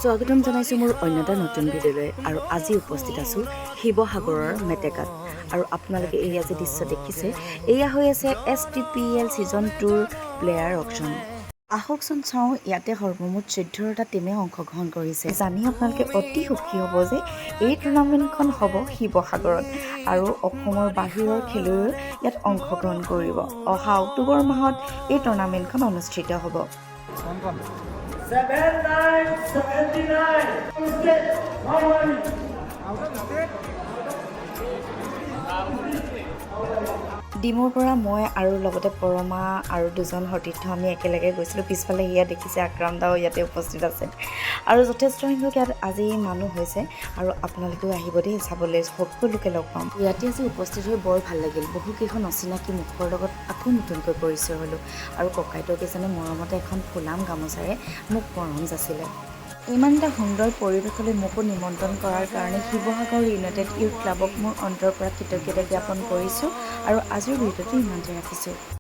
স্বাগতম জনাইছোঁ মোৰ অন্য এটা নতুন ভিডিঅ'লৈ আৰু আজি উপস্থিত আছোঁ শিৱসাগৰৰ মেটেকাত আৰু আপোনালোকে এয়া যে দৃশ্য দেখিছে এয়া হৈ আছে STPL ছিজন 2ৰ প্লেয়াৰ অকশ্যন। আহকচোন চাওঁ ইয়াতে সৰ্বমুঠ 14টা টিমে অংশগ্ৰহণ কৰিছে। জানি আপোনালোকে অতি সুখী হ'ব যে এই টুৰ্ণামেণ্টখন হ'ব শিৱসাগৰত আৰু অসমৰ বাহিৰৰ খেলুৱৈও ইয়াত অংশগ্ৰহণ কৰিব। অহা অক্টোবৰ মাহত এই টুৰ্ণামেণ্টখন অনুষ্ঠিত হ'ব। 7979 ডিমৰ পৰা মই আৰু লগতে পৰমা আৰু দুজন সতীৰ্থ আমি একেলগে গৈছিলোঁ। পিছফালে ইয়াত দেখিছে আক্ৰাম দাও ইয়াতে উপস্থিত আছে আৰু যথেষ্ট সংখ্যক ইয়াত আজি মানুহ হৈছে আৰু আপোনালোকেও আহিব দেই চাবলৈ, সকলোকে লগ পাম। ইয়াতে আজি উপস্থিত হৈ বৰ ভাল লাগিল। বহুকেইখন অচিনাকি মুখৰ লগত আকৌ নতুনকৈ পৰিচয় হ'লোঁ আৰু ককাইদেউকেইজনে মৰমতে এখন ফুলাম গামোচাৰে মোক মৰম যাছিলে। ইমান এটা সুন্দৰ পৰিৱেশলৈ মোকো নিমন্ত্ৰণ কৰাৰ কাৰণে শিৱসাগৰ ইউনাইটেড ইউথ ক্লাবক মোৰ অন্তৰৰ পৰা কৃতজ্ঞতা জ্ঞাপন কৰিছোঁ আৰু আজিৰ ভিডিঅ'টো ইমানতে ৰাখিছোঁ।